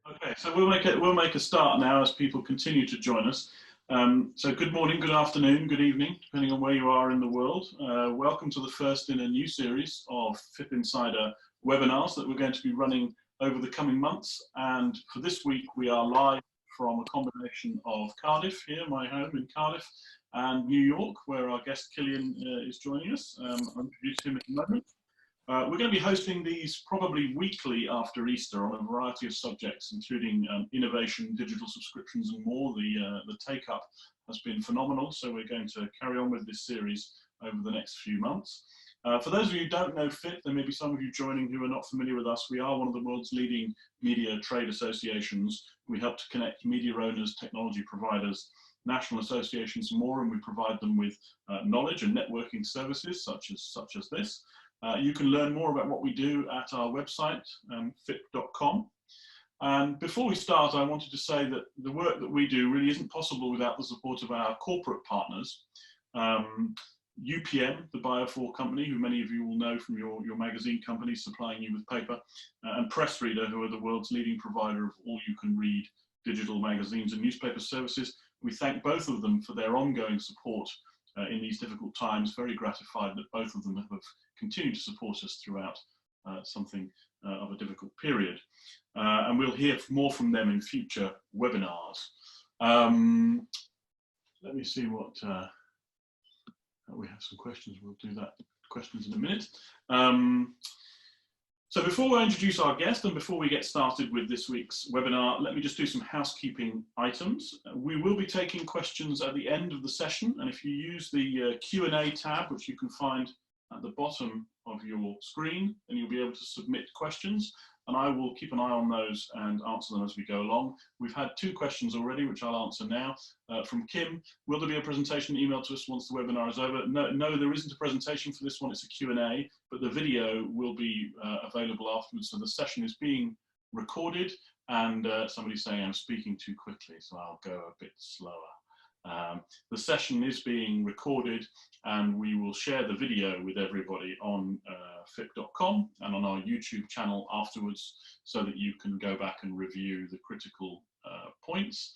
Okay, so we'll make a start now as people continue to join us. So good morning, good afternoon, good evening, depending on where you are in the world. Welcome to the first in a new series of FIPP Insider webinars that we're going to be running over the coming months. And for this week, we are live from a combination of Cardiff here, my home in Cardiff, and New York, where our guest Kilian is joining us. I'll introduce him in a moment. We're going to be hosting these probably weekly after Easter on a variety of subjects, including innovation, digital subscriptions and more. The take-up has been phenomenal, so we're going to carry on with this series over the next few months. For those of you who don't know FIPP, there may be some of you joining who are not familiar with us. We are one of the world's leading media trade associations. We help to connect media owners, technology providers, national associations and more, and we provide them with knowledge and networking services such as this. You can learn more about what we do at our website, fipp.com. And before we start, I wanted to say that the work that we do really isn't possible without the support of our corporate partners. UPM, the Bio4 company, who many of you will know from your magazine companies supplying you with paper, and Pressreader, who are the world's leading provider of all-you-can-read digital magazines and newspaper services. We thank both of them for their ongoing support in these difficult times. Very gratified that both of them have continued to support us throughout something of a difficult period. And we'll hear more from them in future webinars. Let me see what, we have some questions, we'll do that, questions in a minute. So before I introduce our guest and before we get started with this week's webinar, let me just do some housekeeping items. We will be taking questions at the end of the session, and if you use the Q&A tab, which you can find at the bottom of your screen, then you'll be able to submit questions, and I will keep an eye on those and answer them as we go along. We've had 2 questions already, which I'll answer now. From Kim, will there be a presentation emailed to us once the webinar is over? No, there isn't a presentation for this one, it's a Q&A, but the video will be available afterwards. So the session is being recorded, and somebody's saying I'm speaking too quickly, so I'll go a bit slower. The session is being recorded, and we will share the video with everybody on fipp.com and on our YouTube channel afterwards, so that you can go back and review the critical points.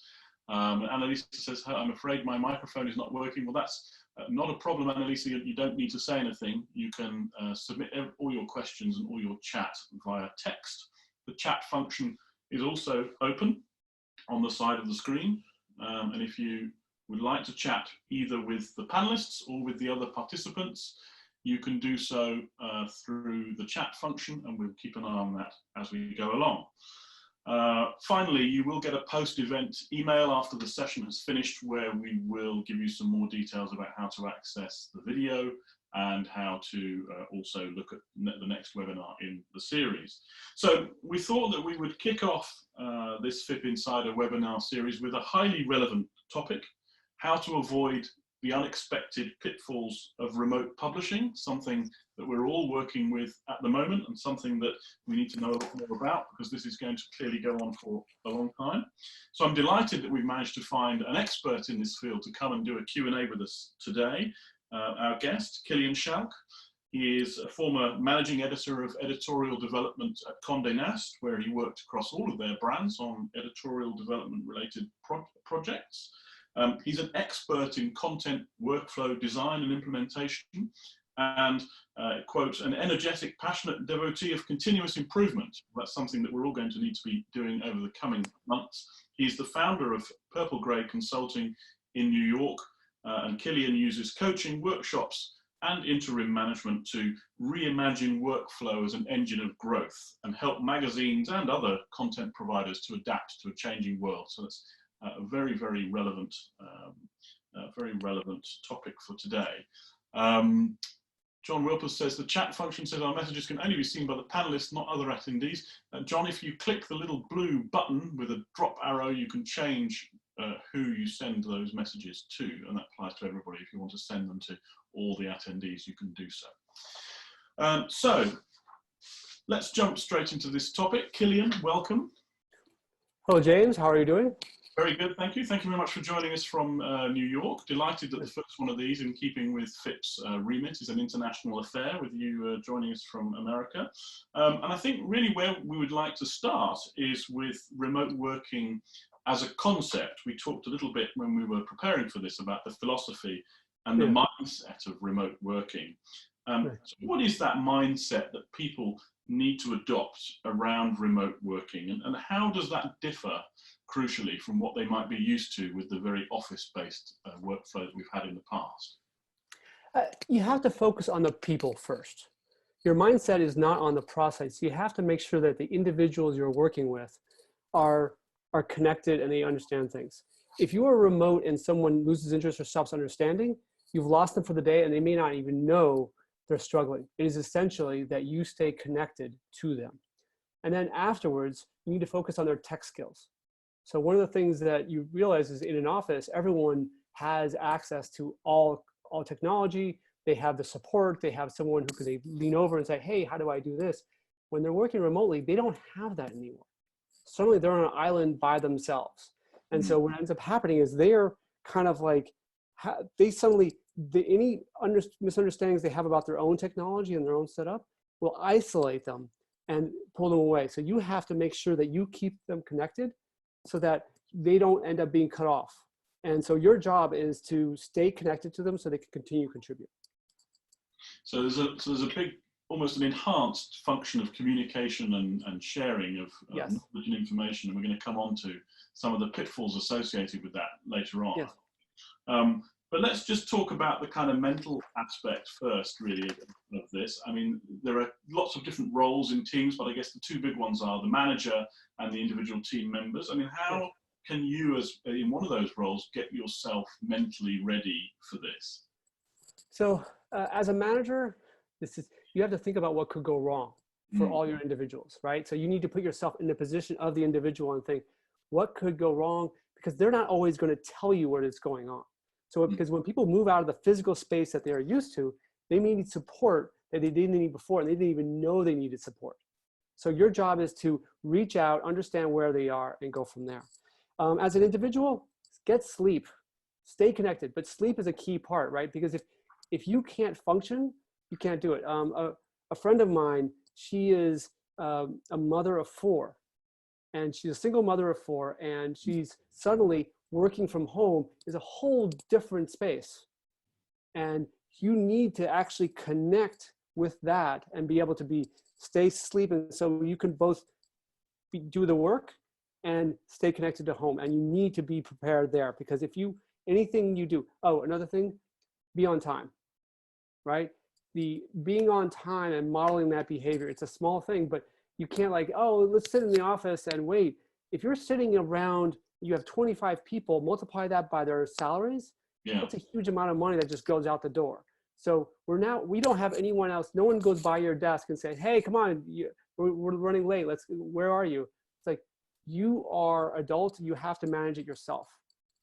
Annalisa says, I'm afraid my microphone is not working. Well, that's not a problem, Annalisa. You don't need to say anything. You can submit all your questions and all your chat via text. The chat function is also open on the side of the screen, and if you would like to chat either with the panelists or with the other participants, you can do so through the chat function, and we'll keep an eye on that as we go along. Finally, you will get a post-event email after the session has finished, where we will give you some more details about how to access the video and how to also look at the next webinar in the series. So we thought that we would kick off this FIPP Insider webinar series with a highly relevant topic: how to avoid the unexpected pitfalls of remote publishing, something that we're all working with at the moment and something that we need to know a lot more about, because this is going to clearly go on for a long time. So I'm delighted that we've managed to find an expert in this field to come and do a Q&A with us today. Our guest, Kilian Schalk. He is a former managing editor of editorial development at Condé Nast, where he worked across all of their brands on editorial development related projects. He's an expert in content workflow design and implementation, and, quote, an energetic, passionate devotee of continuous improvement. That's something that we're all going to need to be doing over the coming months. He's the founder of Purple Grey Consulting in New York, and Kilian uses coaching, workshops, and interim management to reimagine workflow as an engine of growth and help magazines and other content providers to adapt to a changing world. So that's a very, very relevant topic for today. John Wilpers says the chat function says our messages can only be seen by the panelists, not other attendees. John, if you click the little blue button with a drop arrow, you can change who you send those messages to, and that applies to everybody. If you want to send them to all the attendees, you can do so. So let's jump straight into this topic. Kilian, welcome. Hello, James. How are you doing? Very good, thank you. Thank you very much for joining us from New York. Delighted that the first one of these, in keeping with FIPP's remit, is an international affair, with you joining us from America. And I think really where we would like to start is with remote working as a concept. We talked a little bit when we were preparing for this about the philosophy and the mindset of remote working. So what is that mindset that people need to adopt around remote working, and how does that differ crucially from what they might be used to with the very office-based workflows we've had in the past? You have to focus on the people first. Your mindset is not on the process. You have to make sure that the individuals you're working with are connected and they understand things. If you are remote and someone loses interest or stops understanding, you've lost them for the day and they may not even know they're struggling. It is essentially that you stay connected to them. And then afterwards, you need to focus on their tech skills. So one of the things that you realize is in an office, everyone has access to all technology. They have the support. They have someone who can lean over and say, hey, how do I do this? When they're working remotely, they don't have that anymore. Suddenly they're on an island by themselves. And so what ends up happening is they're kind of like, any misunderstandings they have about their own technology and their own setup will isolate them and pull them away. So you have to make sure that you keep them connected so that they don't end up being cut off. And so your job is to stay connected to them so they can continue to contribute. So there's a big, almost an enhanced function of communication and sharing of knowledge and information, and we're going to come on to some of the pitfalls associated with that later on. But let's just talk about the kind of mental aspect first, really, of this. I mean, there are lots of different roles in teams, but I guess the two big ones are the manager and the individual team members. I mean, how can you, as in one of those roles, get yourself mentally ready for this? So as a manager, you have to think about what could go wrong for all your individuals, right? So you need to put yourself in the position of the individual and think, what could go wrong? Because they're not always going to tell you what is going on. So because when people move out of the physical space that they are used to, they may need support that they didn't need before, and they didn't even know they needed support. So your job is to reach out, understand where they are, and go from there. As an individual, get sleep, stay connected, but sleep is a key part, right? Because if you can't function, you can't do it. A friend of mine, she is a mother of 4, and she's a single mother of 4, and she's suddenly working from home is a whole different space. And you need to actually connect with that and be able to stay sleeping so you can both do the work and stay connected to home. And you need to be prepared there, because anything you do, another thing, be on time, right? The being on time and modeling that behavior, it's a small thing, but you can't let's sit in the office and wait. If you're sitting around, you have 25 people, multiply that by their salaries, that's a huge amount of money that just goes out the door. So we don't have anyone else, no one goes by your desk and say, hey, come on, we're running late, where are you? It's like, you are adults, you have to manage it yourself.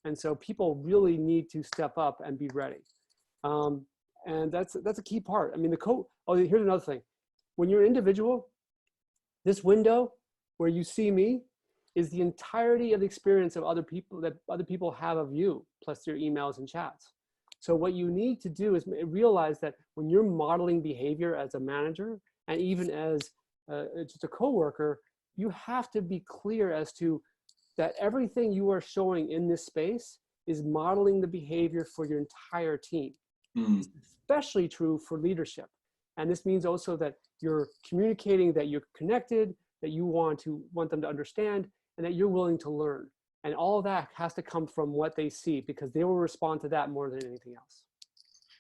And so people really need to step up and be ready. And that's a key part. I mean, here's another thing. When you're an individual, this window where you see me is the entirety of the experience of other people that other people have of you, plus their emails and chats. So what you need to do is realize that when you're modeling behavior as a manager, and even as just a coworker, you have to be clear as to that everything you are showing in this space is modeling the behavior for your entire team. It's especially true for leadership. And this means also that you're communicating that you're connected, that you want them to understand, and that you're willing to learn. And all of that has to come from what they see, because they will respond to that more than anything else.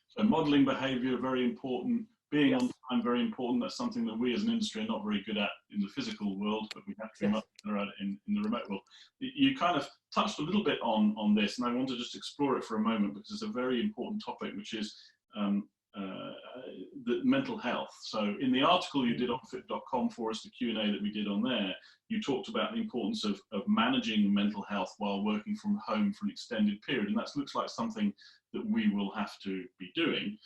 So modeling behavior, very important. Being on time, very important. That's something that we as an industry are not very good at in the physical world, but we have to be much better at it in the remote world. You kind of touched a little bit on this, and I want to just explore it for a moment, because it's a very important topic, which is the mental health. So in the article you did on FIPP.com for us, the Q&A that we did on there, you talked about the importance of managing mental health while working from home for an extended period, and that looks like something that we will have to be doing.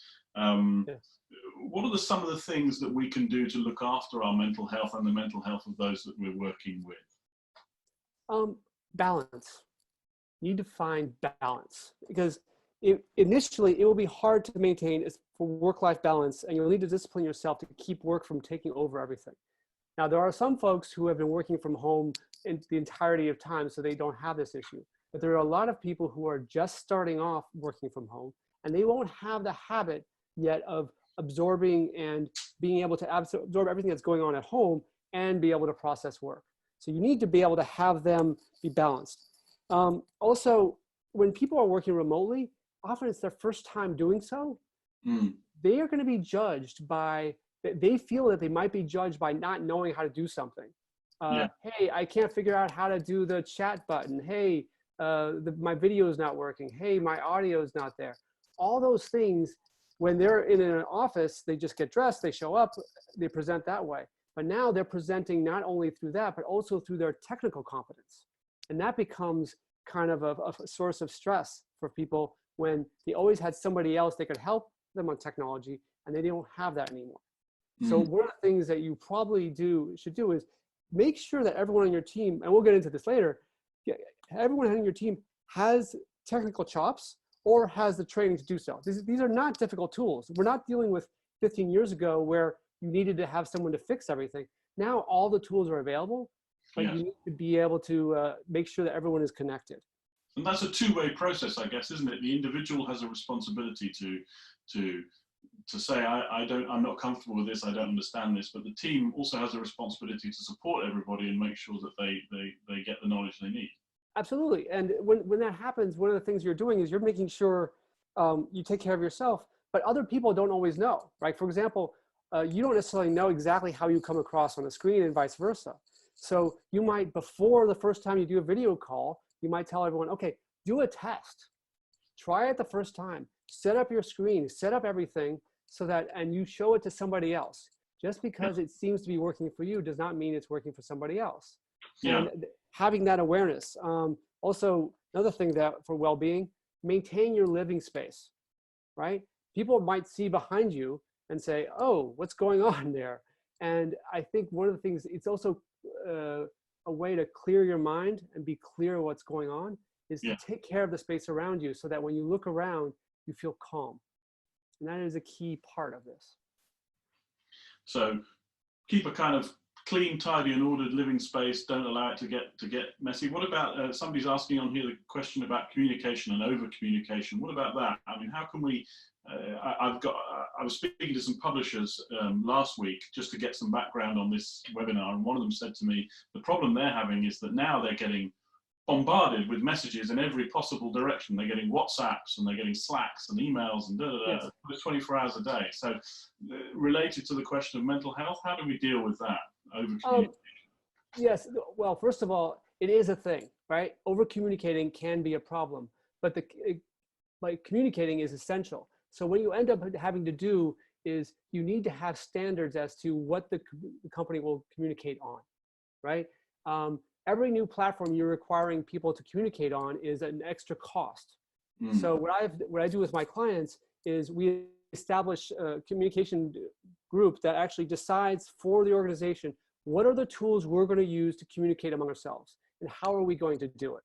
What are some of the things that we can do to look after our mental health and the mental health of those that we're working with? Balance. you need to find balance, because initially it will be hard to maintain for work-life balance, and you'll need to discipline yourself to keep work from taking over everything. Now, there are some folks who have been working from home in the entirety of time, so they don't have this issue. But there are a lot of people who are just starting off working from home, and they won't have the habit yet of absorbing and being able to absorb everything that's going on at home and be able to process work. So you need to be able to have them be balanced. Also, when people are working remotely, often it's their first time doing so. They are going to be judged by, they feel that they might be judged by not knowing how to do something. Hey, I can't figure out how to do the chat button. Hey, my video is not working. Hey, my audio is not there. All those things, when they're in an office, they just get dressed, they show up, they present that way. But now they're presenting not only through that, but also through their technical competence. And that becomes kind of a source of stress for people when they always had somebody else that could help them on technology, and they don't have that anymore. So one of the things that you probably should do is make sure that everyone on your team, and we'll get into this later, everyone on your team has technical chops or has the training to do so. These are not difficult tools. We're not dealing with 15 years ago where you needed to have someone to fix everything. Now all the tools are available, but you need to be able to make sure that everyone is connected. And that's a two-way process, I guess, isn't it? The individual has a responsibility to say, I'm not comfortable with this, I don't understand this, but the team also has a responsibility to support everybody and make sure that they get the knowledge they need. Absolutely. And when that happens, one of the things you're doing is you're making sure you take care of yourself, but other people don't always know, right? For example, you don't necessarily know exactly how you come across on the screen and vice versa. So you might, before the first time you do a video call, you might tell everyone, okay, do a test. Try it the first time. Set up your screen, set up everything so that, and you show it to somebody else. Just because it seems to be working for you does not mean it's working for somebody else. And having that awareness. Also, another thing that for well-being, maintain your living space, right? People might see behind you and say, oh, what's going on there? And I think one of the things, it's also a way to clear your mind and be clear what's going on is to take care of the space around you so that when you look around, you feel calm. And that is a key part of this. So keep a kind of clean, tidy and ordered living space. Don't allow it to get messy. What about, somebody's asking on here the question about communication and over communication. What about that? I mean, how can we, I was speaking to some publishers last week just to get some background on this webinar, and one of them said to me, the problem they're having is that now they're getting bombarded with messages in every possible direction. They're getting WhatsApps and they're getting Slacks and emails and 24 hours a day. So related to the question of mental health, how do we deal with that? Over communication? Yes, well, first of all, it is a thing, right? Over communicating can be a problem, but communicating is essential. So what you end up having to do is you need to have standards as to what the company will communicate on, right? Every new platform you're requiring people to communicate on is an extra cost. So what I do with my clients is we establish a communication group that actually decides for the organization, what are the tools we're going to use to communicate among ourselves, and how are we going to do it?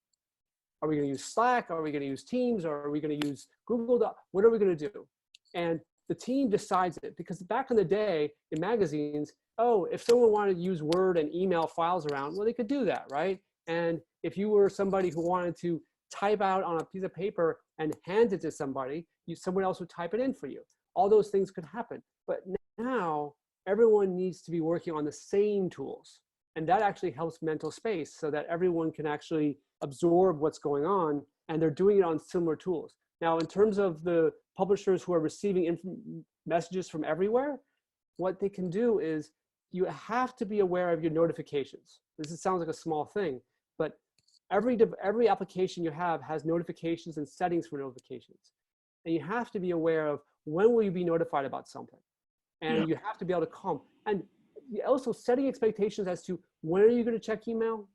Are we going to use Slack? Are we going to use Teams? Or are we going to use Google Docs? What are we going to do? And the team decides it, because back in the day in magazines, oh, if someone wanted to use Word and email files around, well, they could do that, right? And if you were somebody who wanted to type out on a piece of paper and hand it to somebody, someone else would type it in for you. All those things could happen. But now everyone needs to be working on the same tools. And that actually helps mental space so that everyone can actually absorb what's going on, and they're doing it on similar tools. Now, in terms of the publishers who are receiving messages from everywhere, what they can do is you have to be aware of your notifications. This sounds like a small thing, but every application you have has notifications and settings for notifications. And you have to be aware of when will you be notified about something. And you have to be able to calm. And also setting expectations as to when are you going to check email?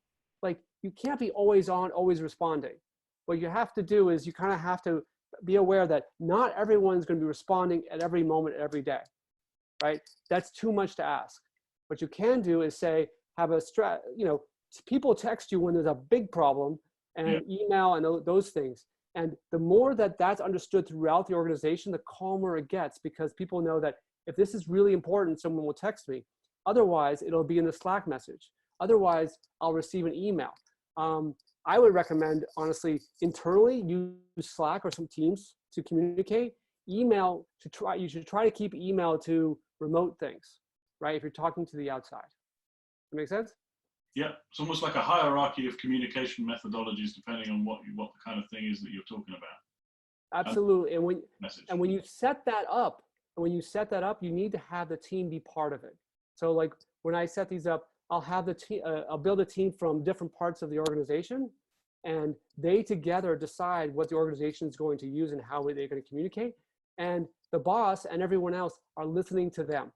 Like, you can't be always on, always responding. What you have to do is you kind of have to be aware that not everyone's going to be responding at every moment, every day, right? That's too much to ask. What you can do is say, have a people text you when there's a big problem, and email and those things. And the more that that's understood throughout the organization, the calmer it gets, because people know that if this is really important, someone will text me. Otherwise, it'll be in the Slack message. Otherwise, I'll receive an email. I would recommend, honestly, internally, use Slack or some Teams to communicate. Email, you should try to keep email to remote things, right? If you're talking to the outside. That make sense? Yeah, it's almost like a hierarchy of communication methodologies depending on what the kind of thing is that you're talking about. Absolutely, and when you set that up, you need to have the team be part of it. So like when I set these up, I'll have the team. I'll build a team from different parts of the organization, and they together decide what the organization is going to use and how they're going to communicate. And the boss and everyone else are listening to them.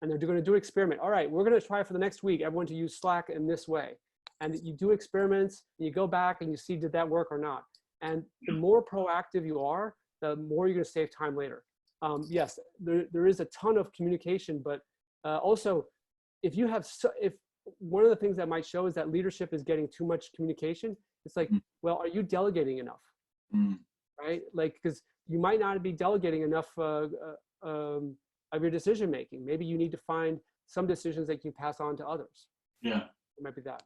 And they're going to do an experiment. All right, we're going to try for the next week, everyone to use Slack in this way. And you do experiments, and you go back and you see, did that work or not? And the more proactive you are, the more you're going to save time later. Yes, there is a ton of communication, but also, if one of the things that might show is that leadership is getting too much communication, it's like, well, are you delegating enough? Right? Like, because you might not be delegating enough of your decision making. Maybe you need to find some decisions that you pass on to others. Yeah, it might be that.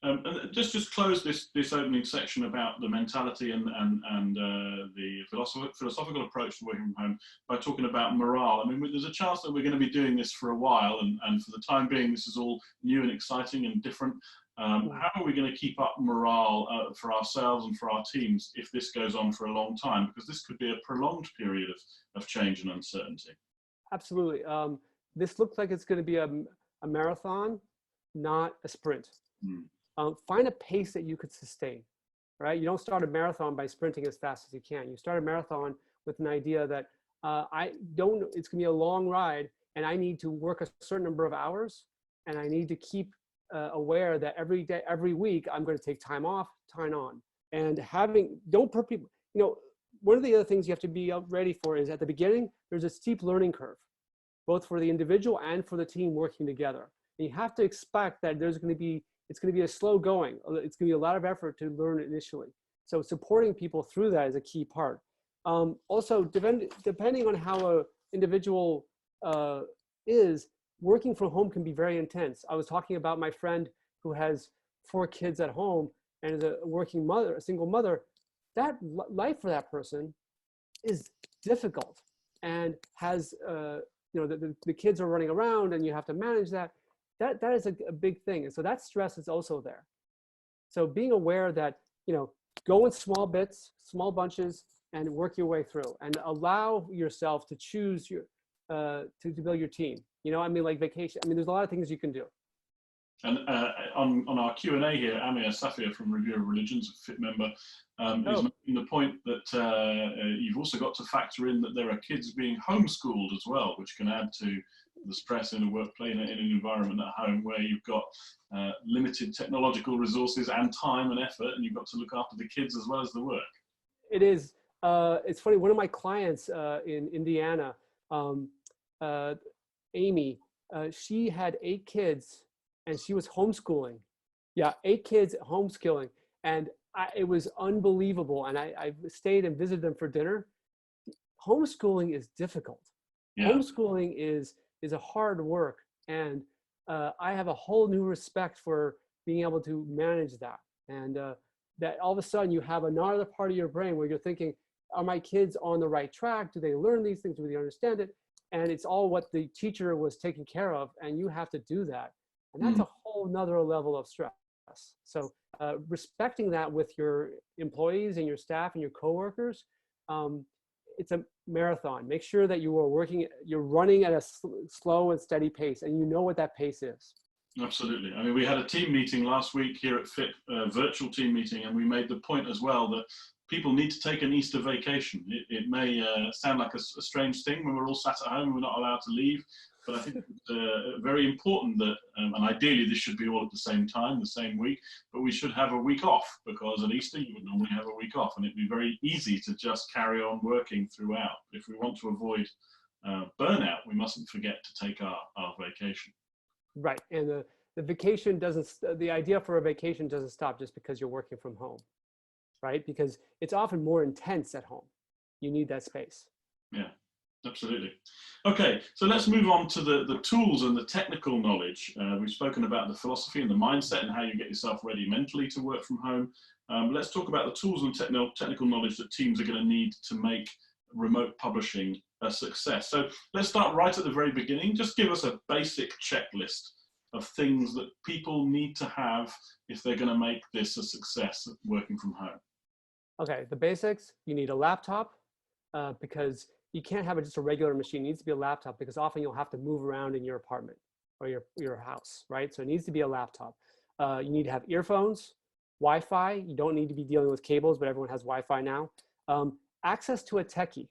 And just close this opening section about the mentality and the philosophical approach to working from home by talking about morale. I mean, there's a chance that we're going to be doing this for a while, and for the time being, this is all new and exciting and different. How are we going to keep up morale for ourselves and for our teams if this goes on for a long time? Because this could be a prolonged period of change and uncertainty. Absolutely. This looks like it's going to be a marathon, not a sprint. Find a pace that you could sustain, right? You don't start a marathon by sprinting as fast as you can. You start a marathon with an idea that it's going to be a long ride, and I need to work a certain number of hours, and I need to keep aware that every day, every week, I'm going to take time off, time on. And one of the other things you have to be ready for is at the beginning, there's a steep learning curve, both for the individual and for the team working together. And you have to expect that it's going to be a slow going. It's going to be a lot of effort to learn initially. So supporting people through that is a key part. Also, depending on how an individual is, working from home can be very intense. I was talking about my friend who has 4 kids at home and is a working mother, a single mother. That life for that person is difficult, and has the kids are running around, and you have to manage that. That is a big thing, and so that stress is also there. So being aware that go in small bits, small bunches, and work your way through, and allow yourself to choose to build your team. I mean, like vacation. I mean, there's a lot of things you can do. And on our Q&A here, Amir Safir from Review of Religions, a FIPP member, is making the point that you've also got to factor in that there are kids being homeschooled as well, which can add to the stress in a workplace, in an environment at home where you've got limited technological resources and time and effort, and you've got to look after the kids as well as the work. It is. It's funny. One of my clients in Indiana, Amy, she had 8 kids. And she was homeschooling. Yeah, 8 kids homeschooling. And it was unbelievable. And I stayed and visited them for dinner. Homeschooling is difficult. Yeah. Homeschooling is a hard work. And I have a whole new respect for being able to manage that. And that all of a sudden you have another part of your brain where you're thinking, are my kids on the right track? Do they learn these things? Do they understand it? And it's all what the teacher was taking care of. And you have to do that. And that's a whole nother level of stress. So respecting that with your employees and your staff and your coworkers, it's a marathon. Make sure that you're running at a slow and steady pace, and you know what that pace is. Absolutely. I mean, we had a team meeting last week here at FIPP, a virtual team meeting, and we made the point as well that people need to take an Easter vacation. It may sound like a strange thing when we're all sat at home and we're not allowed to leave. But I think it's very important that, and ideally this should be all at the same time, the same week, but we should have a week off, because at Easter you would normally have a week off, and it'd be very easy to just carry on working throughout. If we want to avoid burnout, we mustn't forget to take our vacation. Right, and the vacation doesn't, the idea for a vacation doesn't stop just because you're working from home, right? Because it's often more intense at home. You need that space. Yeah, absolutely. Okay, so let's move on to the tools and the technical knowledge. We've spoken about the philosophy and the mindset and how you get yourself ready mentally to work from home. Let's talk about the tools and technical knowledge that teams are going to need to make remote publishing a success. So let's start right at the very beginning. Just give us a basic checklist of things that people need to have if they're going to make this a success working from home. Okay, the basics: you need a laptop because you can't have just a regular machine. It needs to be a laptop because often you'll have to move around in your apartment or your house, right? So it needs to be a laptop. You need to have earphones, Wi-Fi. You don't need to be dealing with cables, but everyone has Wi-Fi now. Access to a techie,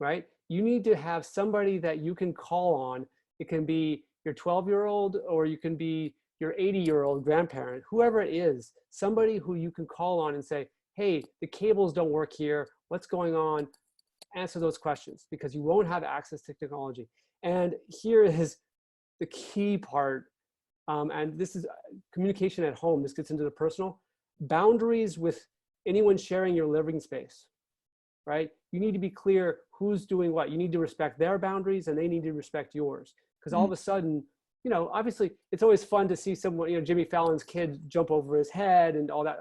right? You need to have somebody that you can call on. It can be your 12-year-old or you can be your 80-year-old grandparent, whoever it is, somebody who you can call on and say, hey, the cables don't work here. What's going on? Answer those questions because you won't have access to technology. And here is the key part, and this is communication at home. This gets into the personal. Boundaries with anyone sharing your living space, right? You need to be clear who's doing what. You need to respect their boundaries and they need to respect yours. Because all of a sudden, you know, obviously it's always fun to see someone, you know, Jimmy Fallon's kid jump over his head and all that.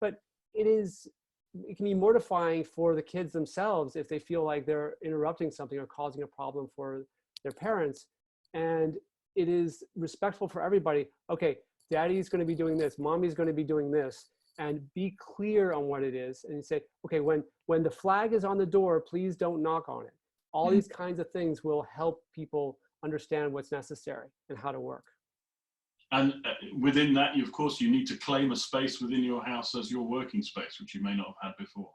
But it can be mortifying for the kids themselves if they feel like they're interrupting something or causing a problem for their parents. And it is respectful for everybody. Okay, daddy's going to be doing this, mommy's going to be doing this, and be clear on what it is. And you say, okay, when the flag is on the door, please don't knock on it. All these kinds of things will help people understand what's necessary and how to work. And within that, of course, you need to claim a space within your house as your working space, which you may not have had before.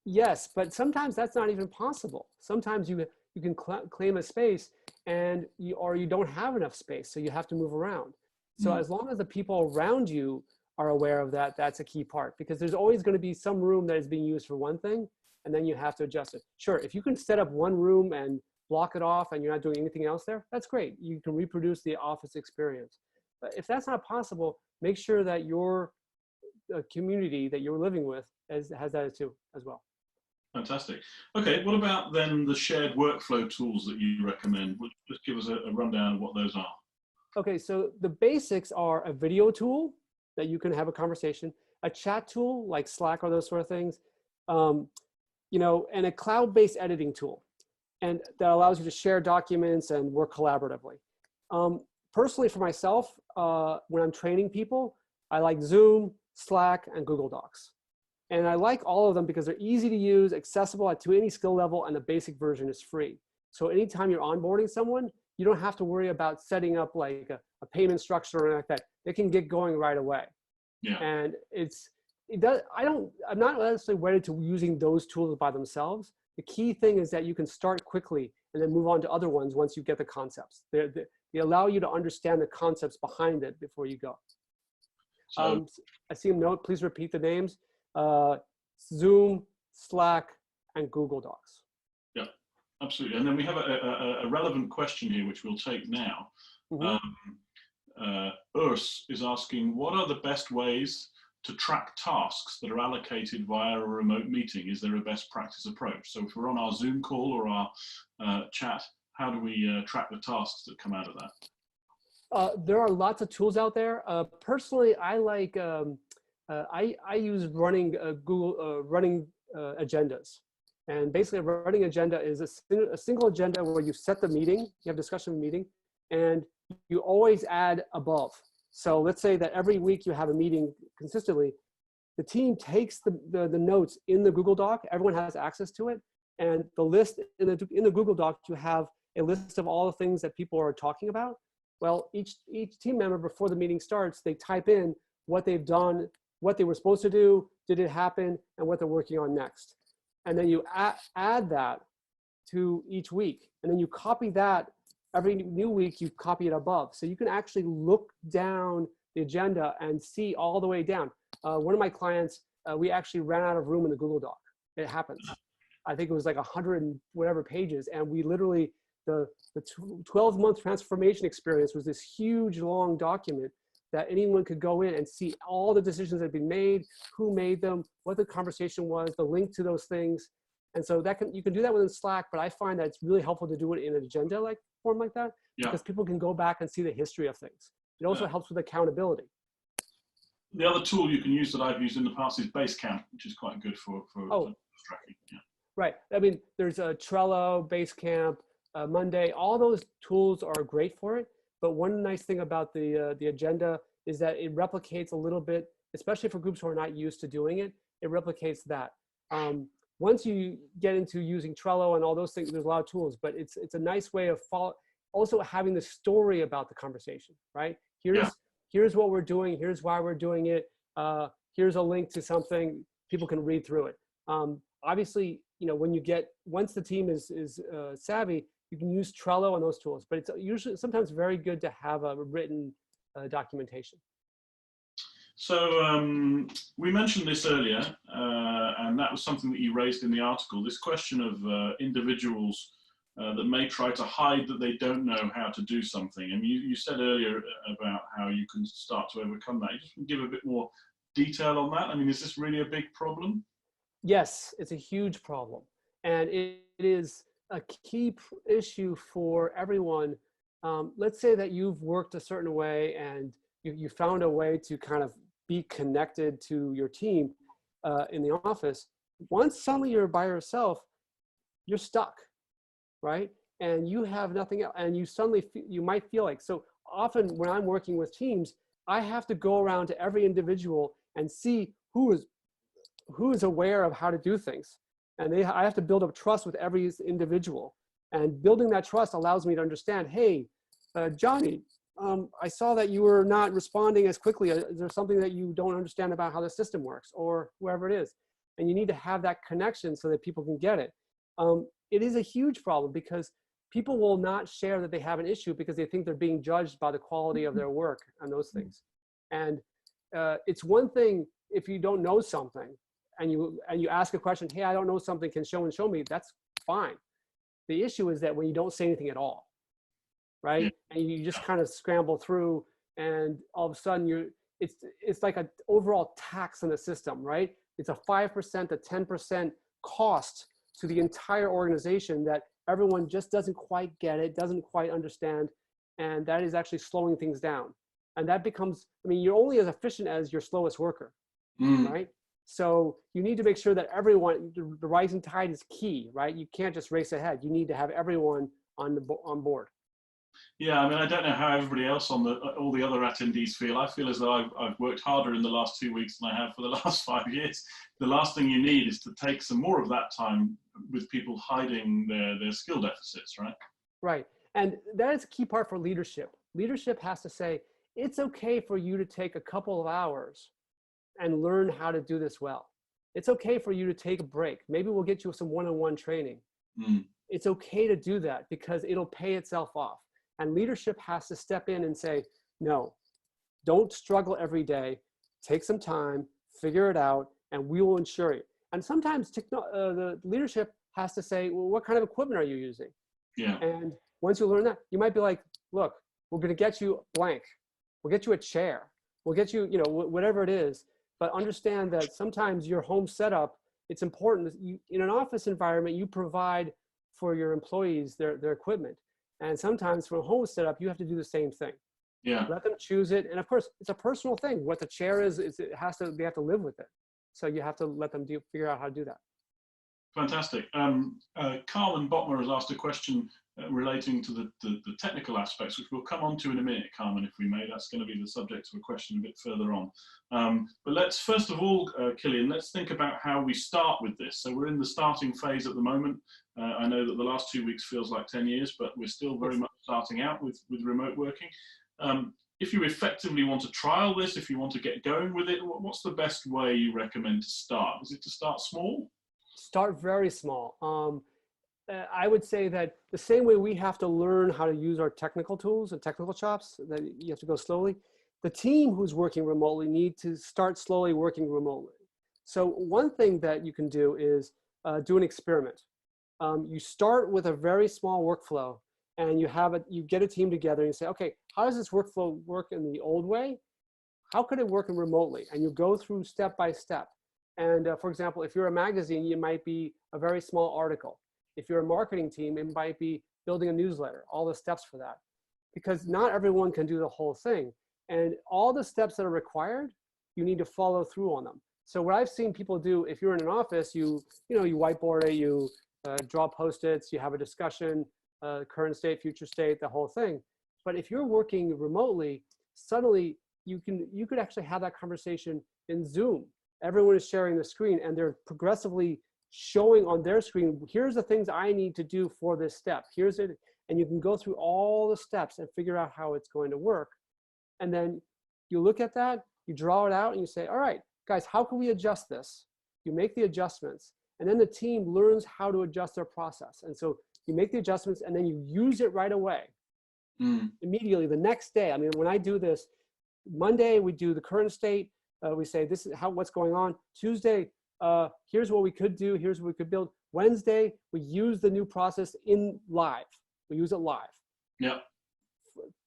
Yes, but sometimes that's not even possible. Sometimes you can claim a space and you don't have enough space, so you have to move around. So as long as the people around you are aware of that, that's a key part, because there's always going to be some room that is being used for one thing, and then you have to adjust it. Sure, if you can set up one room and block it off and you're not doing anything else there, that's great. You can reproduce the office experience. But if that's not possible, make sure that your community that you're living with has that too as well. Fantastic. Okay, what about then the shared workflow tools that you recommend? Just give us a rundown of what those are. Okay, so the basics are a video tool that you can have a conversation, a chat tool like Slack or those sort of things, you know, and a cloud-based editing tool, and that allows you to share documents and work collaboratively. Personally, for myself, when I'm training people, I like Zoom, Slack, and Google Docs. And I like all of them because they're easy to use, accessible to any skill level, and the basic version is free. So anytime you're onboarding someone, you don't have to worry about setting up like a payment structure or anything like that. They can get going right away. Yeah. And I'm not necessarily wedded to using those tools by themselves. The key thing is that you can start quickly and then move on to other ones once you get the concepts. They allow you to understand the concepts behind it before you go. So, I see a note, please repeat the names. Zoom, Slack, and Google Docs. Yeah, absolutely. And then we have a relevant question here, which we'll take now. Urs is asking, what are the best ways to track tasks that are allocated via a remote meeting? Is there a best practice approach? So if we're on our Zoom call or our chat, how do we track the tasks that come out of that? There are lots of tools out there. Personally, I like, I use running running agendas. And basically a running agenda is a single agenda where you set the meeting, you have discussion of the meeting, and you always add above. So let's say that every week you have a meeting consistently. The team takes the notes in the Google Doc. Everyone has access to it. And the list in the Google Doc, you have a list of all the things that people are talking about. Well, each team member, before the meeting starts, they type in what they've done, what they were supposed to do, did it happen, and what they're working on next. And then you add that to each week. And then you copy that. Every new week, you copy it above. So you can actually look down the agenda and see all the way down. One of my clients, we actually ran out of room in the Google Doc. It happens. I think it was like 100 and whatever pages. And we literally the 12-month transformation experience was this huge, long document that anyone could go in and see all the decisions that had been made, who made them, what the conversation was, the link to those things. And so you can do that within Slack, but I find that it's really helpful to do it in an agenda form like that, because people can go back and see the history of things. It also helps with accountability. The other tool you can use that I've used in the past is Basecamp, which is quite good for tracking. Yeah. Right. I mean, there's a Trello, Basecamp, Monday. All those tools are great for it. But one nice thing about the agenda is that it replicates a little bit, especially for groups who are not used to doing it. It replicates that. Once you get into using Trello and all those things, there's a lot of tools. But it's a nice way of also having the story about the conversation. Right. Here's what we're doing. Here's why we're doing it. Here's a link to something. People can read through it. Obviously, once the team is savvy, you can use Trello and those tools, but it's sometimes very good to have a written documentation. So we mentioned this earlier, and that was something that you raised in the article, this question of individuals that may try to hide that they don't know how to do something. And you said earlier about how you can start to overcome that. You just give a bit more detail on that. I mean, is this really a big problem? Yes, it's a huge problem. And it is a key issue for everyone. Let's say that you've worked a certain way and you found a way to kind of be connected to your team in the office. Once suddenly you're by yourself, you're stuck, right? And you have nothing else, and you might feel like, so often when I'm working with teams, I have to go around to every individual and see who is aware of how to do things. And I have to build up trust with every individual. And building that trust allows me to understand, hey, Johnny, I saw that you were not responding as quickly. Is there something that you don't understand about how the system works, or whoever it is? And you need to have that connection so that people can get it. It is a huge problem because people will not share that they have an issue because they think they're being judged by the quality of their work and those things. And it's one thing if you don't know something and you ask a question, hey, I don't know something, can show me, that's fine. The issue is that when you don't say anything at all, right? And you just kind of scramble through, and all of a sudden it's like an overall tax in the system, right? It's a 5% to 10% cost to the entire organization that everyone just doesn't quite get it, doesn't quite understand, and that is actually slowing things down. And that becomes, I mean, you're only as efficient as your slowest worker, right? So you need to make sure that everyone, the rising tide is key, right? You can't just race ahead. You need to have everyone on board. Yeah, I mean, I don't know how everybody else on all the other attendees feel. I feel as though I've worked harder in the last 2 weeks than I have for the last 5 years. The last thing you need is to take some more of that time with people hiding their skill deficits, right? Right, and that is a key part for leadership. Leadership has to say, it's okay for you to take a couple of hours and learn how to do this well. It's okay for you to take a break. Maybe we'll get you some one-on-one training. It's okay to do that because it'll pay itself off. And leadership has to step in and say, no, don't struggle every day. Take some time, figure it out, and we will ensure it. And sometimes the leadership has to say, well, what kind of equipment are you using? Yeah. And once you learn that, you might be like, look, we're going to get you blank. We'll get you a chair. We'll get you, whatever it is. But understand that sometimes your home setup, it's important. In an office environment, you provide for your employees their equipment. And sometimes for a home setup, you have to do the same thing. Yeah. Let them choose it. And of course, it's a personal thing. What the chair is they have to live with it. So you have to let them figure out how to do that. Fantastic. Carmen Botmer has asked a question relating to the technical aspects, which we'll come on to in a minute, Carmen, if we may. That's going to be the subject of a question a bit further on. But let's, first of all, Kilian, let's think about how we start with this. So we're in the starting phase at the moment. I know that the last 2 weeks feels like 10 years, but we're still very much starting out with remote working. If you effectively want to trial this, if you want to get going with it, what's the best way you recommend to start? Is it to start small? Start very small. I would say that the same way we have to learn how to use our technical tools and technical chops, that you have to go slowly, the team who's working remotely need to start slowly working remotely. So one thing that you can do is do an experiment. You start with a very small workflow and you get a team together and you say, okay, how does this workflow work in the old way? How could it work remotely? And you go through step by step. And for example, if you're a magazine, it might be a very small article. If you're a marketing team, it might be building a newsletter, all the steps for that. Because not everyone can do the whole thing. And all the steps that are required, you need to follow through on them. So what I've seen people do, if you're in an office, you whiteboard it, you draw Post-its, you have a discussion, current state, future state, the whole thing. But if you're working remotely, suddenly you could actually have that conversation in Zoom. Everyone is sharing the screen and they're progressively showing on their screen, here's the things I need to do for this step. Here's it. And you can go through all the steps and figure out how it's going to work. And then you look at that, you draw it out and you say, all right, guys, how can we adjust this? You make the adjustments and then the team learns how to adjust their process. And so you make the adjustments and then you use it right away. Immediately the next day. I mean, when I do this, Monday, we do the current state. We say, this is what's going on. Tuesday, here's what we could do. Here's what we could build. Wednesday, we use the new process in live. We use it live. Yeah.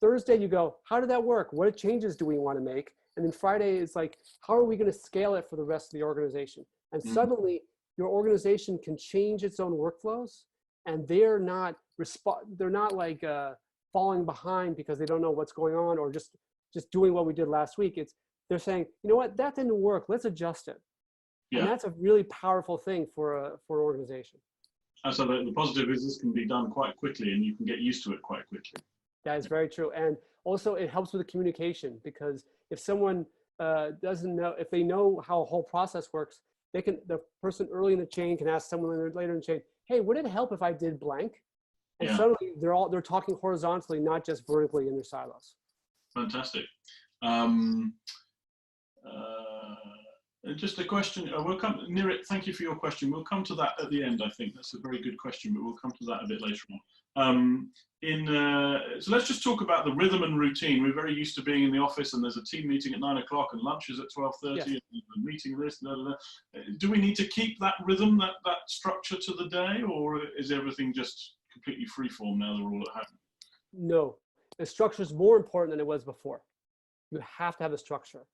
Thursday, you go, how did that work? What changes do we want to make? And then Friday is like, how are we going to scale it for the rest of the organization? And suddenly your organization can change its own workflows and they're not like falling behind because they don't know what's going on or just doing what we did last week. They're saying, you know what, that didn't work. Let's adjust it. Yeah. And that's a really powerful thing for an organization. And so the positive is this can be done quite quickly and you can get used to it quite quickly. That is very true. And also it helps with the communication because if someone doesn't know, if they know how a whole process works, the person early in the chain can ask someone later in the chain, hey, would it help if I did blank? And suddenly they're talking horizontally, not just vertically in their silos. Fantastic. Just a question. Nirit, thank you for your question. We'll come to that at the end. I think that's a very good question, but we'll come to that a bit later on. So let's just talk about the rhythm and routine. We're very used to being in the office, and there's a team meeting at 9 o'clock, and lunch is at 12:30, yes. And the meeting this. Do we need to keep that rhythm, that structure to the day, or is everything just completely freeform now they're all at home? No, the structure is more important than it was before. You have to have a structure.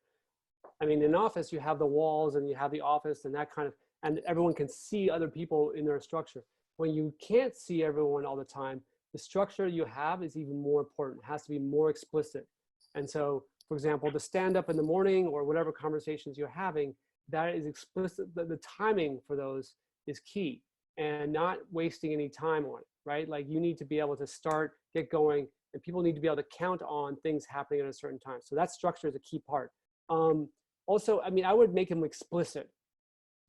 I mean, in office, you have the walls and you have the office and that kind of, and everyone can see other people in their structure. When you can't see everyone all the time, the structure you have is even more important. It has to be more explicit. And so, for example, the stand up in the morning or whatever conversations you're having, that is explicit. The timing for those is key and not wasting any time on it, right? Like you need to be able to start, get going, and people need to be able to count on things happening at a certain time. So that structure is a key part. Also, I mean, I would make them explicit.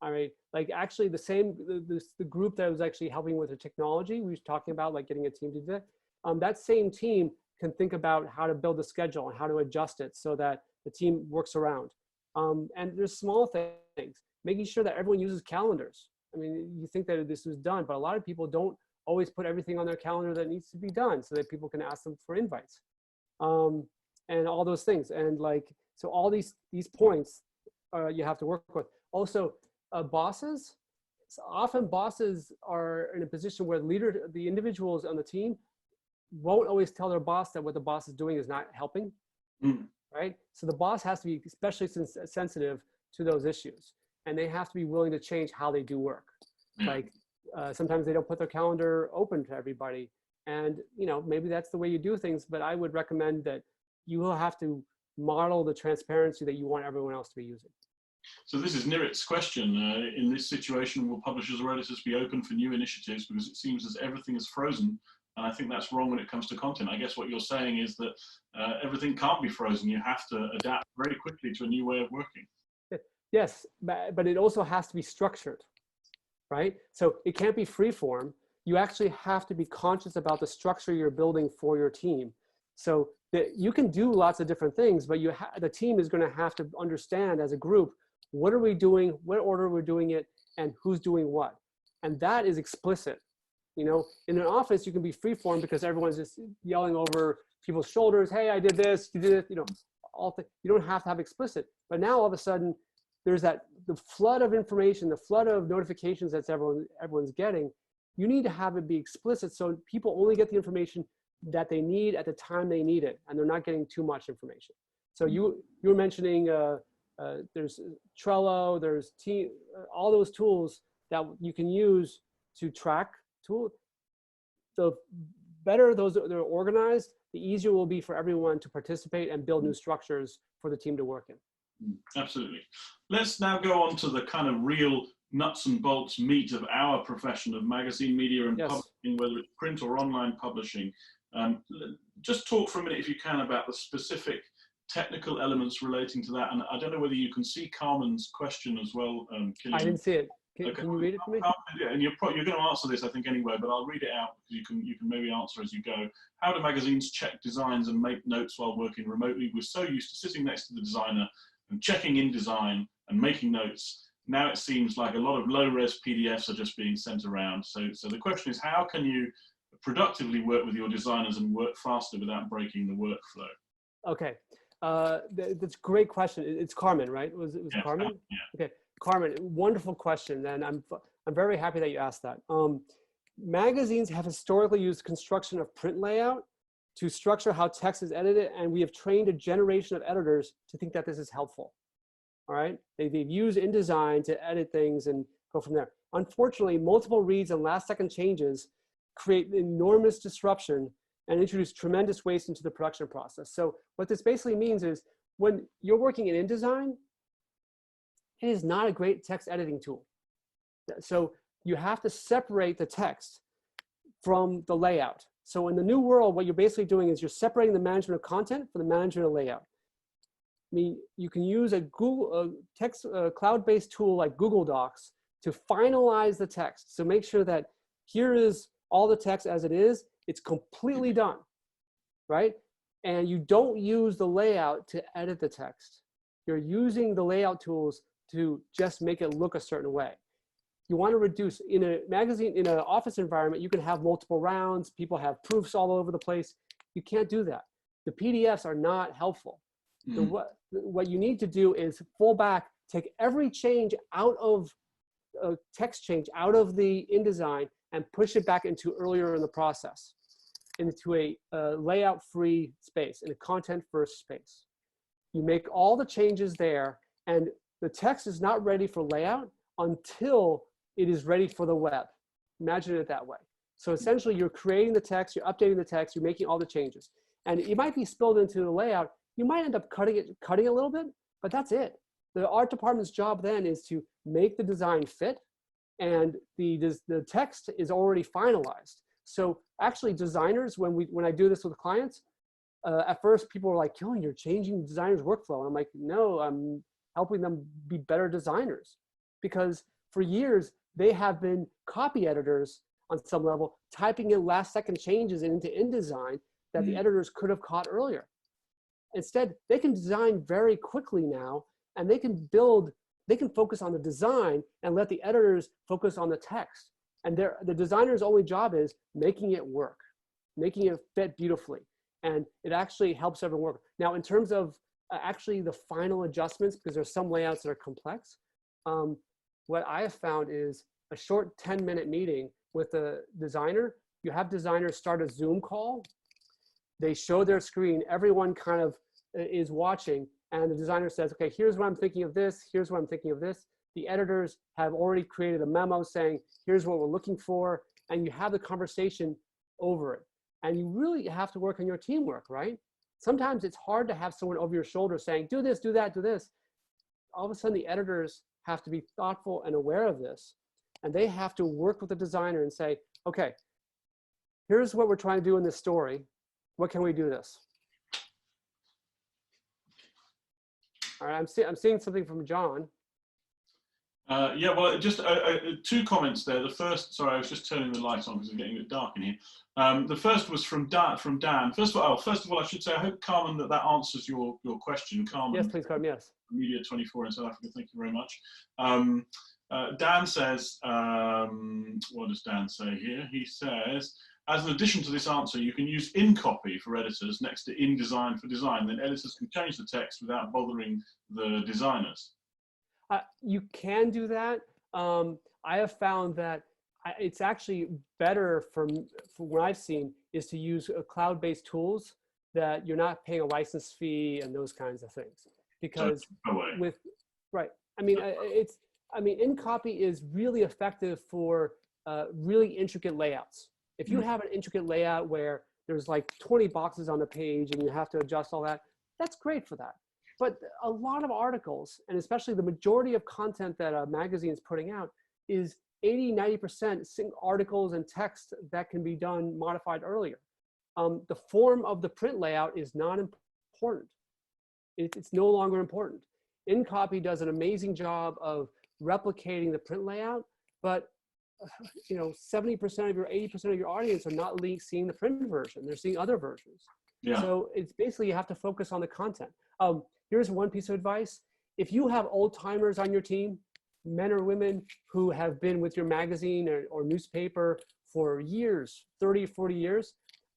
All right, like actually the group that was actually helping with the technology, we were talking about like getting a team to do that. That same team can think about how to build a schedule and how to adjust it so that the team works around. And there's small things, making sure that everyone uses calendars. I mean, you think that this was done, but a lot of people don't always put everything on their calendar that needs to be done so that people can ask them for invites. And all those things. And like, so all these points you have to work with. Also, bosses, so often bosses are in a position where the individuals on the team won't always tell their boss that what the boss is doing is not helping, right? So the boss has to be especially sensitive to those issues, and they have to be willing to change how they do work. Like sometimes they don't put their calendar open to everybody, and maybe that's the way you do things, but I would recommend that you will have to model the transparency that you want everyone else to be using. So this is Nirit's question. In this situation, will publishers or editors be open for new initiatives because it seems as everything is frozen? And I think that's wrong when it comes to content. I guess what you're saying is that everything can't be frozen. You have to adapt very quickly to a new way of working. Yes, but it also has to be structured, right? So it can't be free form. You actually have to be conscious about the structure you're building for your team. So that you can do lots of different things, but the team is going to have to understand as a group, what are we doing, what order we're doing it, and who's doing what. And that is explicit. In an office, you can be free form because everyone's just yelling over people's shoulders. Hey, I did this, you did it, you don't have to have explicit. But now all of a sudden, there's the flood of information, the flood of notifications that everyone's getting. you need to have it be explicit so people only get the information that they need at the time they need it, and they're not getting too much information. So you were mentioning there's Trello, there's all those tools that you can use to track tools. The better those they're organized, the easier it will be for everyone to participate and build new structures for the team to work in. Absolutely. Let's now go on to the kind of real nuts and bolts meat of our profession of magazine media and publishing, whether it's print or online publishing. Just talk for a minute, if you can, about the specific technical elements relating to that. And I don't know whether you can see Carmen's question as well, Kilian. I didn't see it. Can you read it for me? Yeah, and you're going to answer this, I think, anyway, but I'll read it out because you can maybe answer as you go. How do magazines check designs and make notes while working remotely? We're so used to sitting next to the designer and checking InDesign and making notes. Now it seems like a lot of low-res PDFs are just being sent around. So the question is, how can you productively work with your designers and work faster without breaking the workflow? Okay, that's a great question. It's Carmen, right? It was Carmen? Yeah. Okay, Carmen, wonderful question. And I'm very happy that you asked that. Magazines have historically used construction of print layout to structure how text is edited, and we have trained a generation of editors to think that this is helpful. All right, they've used InDesign to edit things and go from there. Unfortunately, multiple reads and last-second changes create enormous disruption and introduce tremendous waste into the production process. So what this basically means is when you're working in InDesign, it is not a great text editing tool. So you have to separate the text from the layout. So in the new world, what you're basically doing is you're separating the management of content from the management of layout. I mean, you can use a cloud-based tool like Google Docs to finalize the text. So make sure that here is all the text as it is. It's completely done, right? And you don't use the layout to edit the text. You're using the layout tools to just make it look a certain way. You want to reduce, in a magazine, in an office environment, you can have multiple rounds. People have proofs all over the place. You can't do that. The PDFs are not helpful. So what you need to do is pull back, take every change out of text change out of the InDesign and push it back into earlier in the process, into a layout-free space, in a content-first space. You make all the changes there, and the text is not ready for layout until it is ready for the web. Imagine it that way. So essentially, you're creating the text, you're updating the text, you're making all the changes. And it might be spilled into the layout. You might end up cutting a little bit, but that's it. The art department's job then is to make the design fit, and the text is already finalized. So actually, designers, when I do this with clients, at first people are like, "Oh, you're changing the designer's workflow," and I'm like, "No, I'm helping them be better designers," because for years they have been copy editors on some level, typing in last-second changes into InDesign that the editors could have caught earlier. Instead, they can design very quickly now, and they can focus on the design and let the editors focus on the text. And the designer's only job is making it work, making it fit beautifully. And it actually helps everyone work. Now, in terms of actually the final adjustments, because there's some layouts that are complex, what I have found is a short 10-minute meeting with the designer. You have designers start a Zoom call. They show their screen. Everyone kind of is watching. And the designer says, okay, here's what I'm thinking of this. Here's what I'm thinking of this. The editors have already created a memo saying, here's what we're looking for. And you have the conversation over it. And you really have to work on your teamwork, right? Sometimes it's hard to have someone over your shoulder saying, do this, do that, do this. All of a sudden, the editors have to be thoughtful and aware of this. And they have to work with the designer and say, okay, here's what we're trying to do in this story. What can we do this? All right, I'm seeing something from John. Yeah, well, just two comments there. The first, sorry, I was just turning the lights on because it's getting a bit dark in here. The first was from Dan. First of all, I should say, I hope, Carmen, that answers your question. Carmen. Yes, please, Carmen, yes. Media 24 in South Africa, thank you very much. Dan says, what does Dan say here? He says, as an addition to this answer, you can use InCopy for editors next to InDesign for design. Then editors can change the text without bothering the designers. You can do that. I have found that it's actually better from what I've seen is to use cloud-based tools that you're not paying a license fee and those kinds of things. Because with, right, I mean, InCopy is really effective for really intricate layouts. If you have an intricate layout where there's like 20 boxes on the page and you have to adjust all that, that's great for that. But a lot of articles, and especially the majority of content that a magazine is putting out, is 80–90% articles and text that can be done modified earlier. The form of the print layout is not important. It's no longer important. InCopy does an amazing job of replicating the print layout, but 70% of your 80% of your audience are not seeing the print version. They're seeing other versions. Yeah. So it's basically you have to focus on the content. Here's one piece of advice. If you have old timers on your team, men or women who have been with your magazine or newspaper for years, 30, 40 years,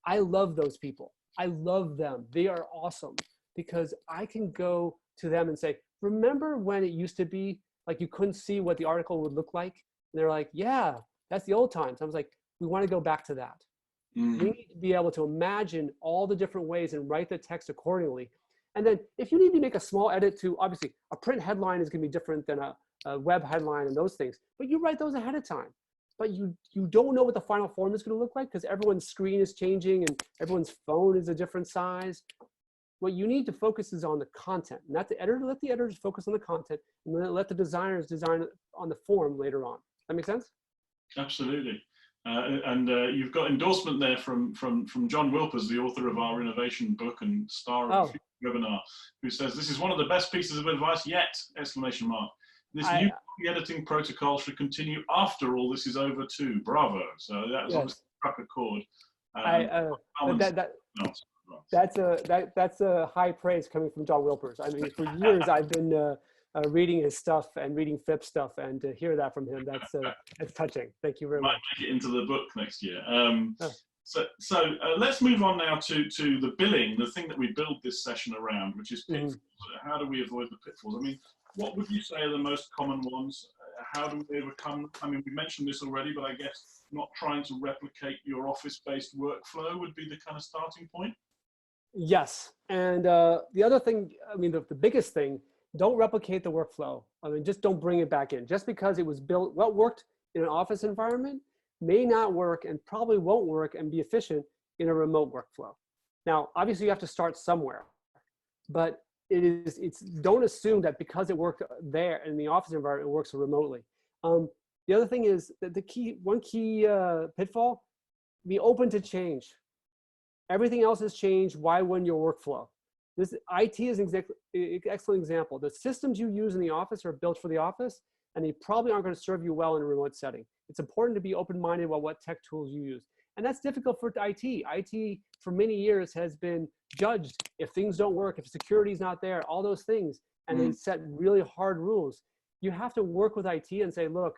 I love those people. I love them. They are awesome because I can go to them and say, remember when it used to be like you couldn't see what the article would look like? And they're like, yeah, that's the old times. I was like, we want to go back to that. We need to be able to imagine all the different ways and write the text accordingly. And then if you need to make a small edit to, obviously, a print headline is going to be different than a web headline and those things, but you write those ahead of time. But you don't know what the final form is going to look like because everyone's screen is changing and everyone's phone is a different size. What you need to focus is on the content, not the editor. Let the editors focus on the content and then let the designers design on the form later on. That make sense? Absolutely. You've got endorsement there from John Wilpers, the author of our innovation book and star of the webinar, who says, this is one of the best pieces of advice yet, exclamation mark. This new editing protocol should continue after all this is over too. Bravo. So that was obviously struck a chord. That's a high praise coming from John Wilpers. I mean, for years I've been reading his stuff and reading FIPP stuff, and to hear that from him, that's touching. Thank you very much. Might make it into the book next year. So let's move on now to the billing, the thing that we build this session around, which is pitfalls. How do we avoid the pitfalls? I mean, what would you say are the most common ones? How do we overcome? I mean, we mentioned this already, but I guess not trying to replicate your office-based workflow would be the kind of starting point. Yes, and the other thing, I mean, the biggest thing, don't replicate the workflow. I mean, just don't bring it back in. Just because it was built, what worked in an office environment may not work and probably won't work and be efficient in a remote workflow. Now, obviously you have to start somewhere, but don't assume that because it worked there in the office environment, it works remotely. The other thing is that one key pitfall, be open to change. Everything else has changed. Why wouldn't your workflow? This IT is an excellent example. The systems you use in the office are built for the office, and they probably aren't going to serve you well in a remote setting. It's important to be open-minded about what tech tools you use. And that's difficult for IT. IT, for many years, has been judged if things don't work, if security is not there, all those things, and they set really hard rules. You have to work with IT and say, look,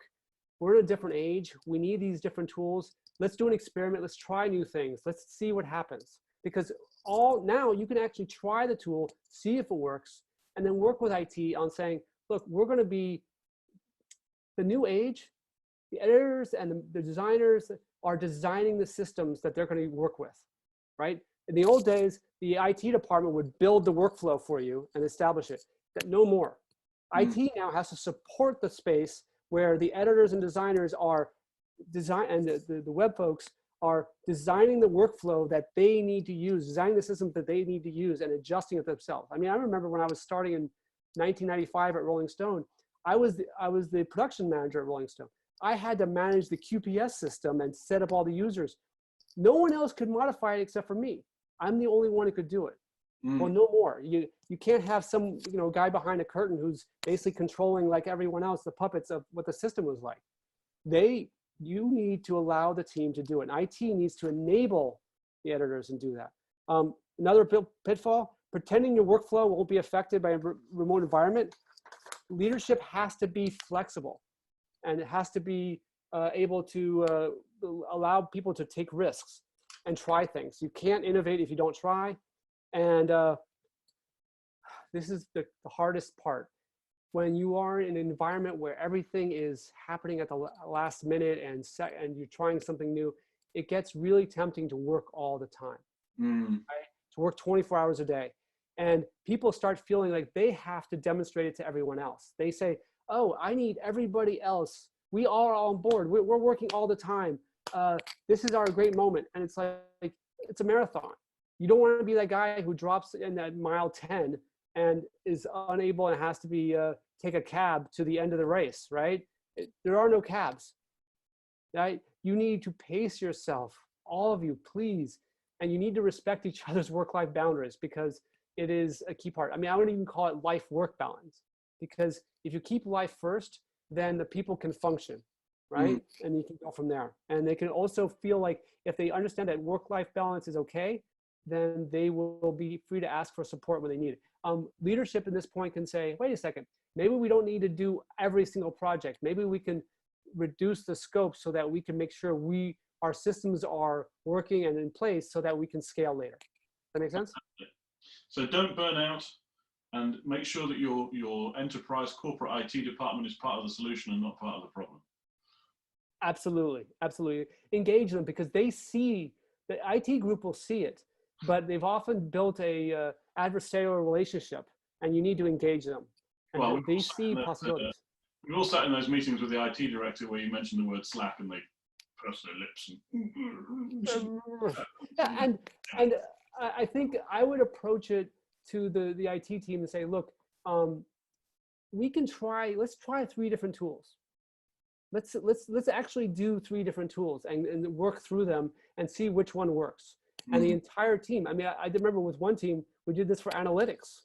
we're in a different age. We need these different tools. Let's do an experiment. Let's try new things. Let's see what happens. Because now you can actually try the tool, see if it works, and then work with IT on saying, look, we're going to be the new age. The editors and the designers are designing the systems that they're going to work with, right? In the old days, the IT department would build the workflow for you and establish it. No more. IT now has to support the space where the editors and designers are and the web folks are designing the workflow that they need to use, designing the system that they need to use and adjusting it themselves. I mean, I remember when I was starting in 1995 at Rolling Stone, I was the production manager at Rolling Stone. I had to manage the QPS system and set up all the users. No one else could modify it except for me. I'm the only one who could do it. Well, no more. You can't have some guy behind a curtain who's basically controlling, like everyone else, the puppets of what the system was like. You need to allow the team to do it. And IT needs to enable the editors and do that. Another pitfall, pretending your workflow won't be affected by a remote environment. Leadership has to be flexible, and it has to be able to allow people to take risks and try things. You can't innovate if you don't try. And this is the hardest part. when you are in an environment where everything is happening at the last minute and you're trying something new, it gets really tempting to work all the time, right? To work 24 hours a day. And people start feeling like they have to demonstrate it to everyone else. They say, oh, I need everybody else. We all are on board. We're working all the time. This is our great moment. And it's like, it's a marathon. You don't want to be that guy who drops in at mile 10 and is unable and has to be take a cab to the end of the race, right? There are no cabs, right? You need to pace yourself, all of you, please. And you need to respect each other's work-life boundaries, because it is a key part. I mean, I wouldn't even call it life-work balance, because if you keep life first, then the people can function, right? And you can go from there. And they can also feel like if they understand that work-life balance is okay, then they will be free to ask for support when they need it. Leadership at this point can say, wait a second, maybe we don't need to do every single project. Maybe we can reduce the scope so that we can make sure our systems are working and in place so that we can scale later. Does that make sense? So don't burn out, and make sure that your enterprise corporate IT department is part of the solution and not part of the problem. Absolutely, absolutely. Engage them, because they see, the IT group will see it, but they've often built a adversarial relationship, and you need to engage them. And well, they see possibilities. We've all sat in those meetings with the IT director where you mentioned the word Slack and they press their lips and yeah, and I think I would approach it to the IT team and say, look, let's try 3 different tools. Let's actually do 3 different tools and work through them and see which one works. And the entire team, I mean, I remember with one team, we did this for analytics.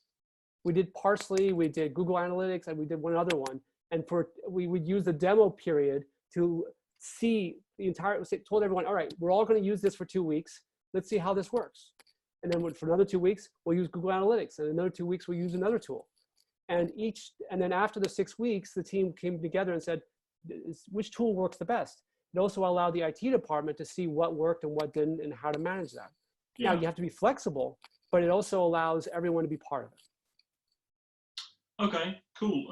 We did Parsley, we did Google Analytics, and we did one other one. And we would use the demo period to see the entire, told everyone, all right, we're all going to use this for 2 weeks. Let's see how this works. And then for another 2 weeks, we'll use Google Analytics. And another 2 weeks, we'll use another tool. And then after the 6 weeks, the team came together and said, which tool works the best? It also allowed the IT department to see what worked and what didn't and how to manage that. Yeah. Now, you have to be flexible, but it also allows everyone to be part of it. Okay, cool.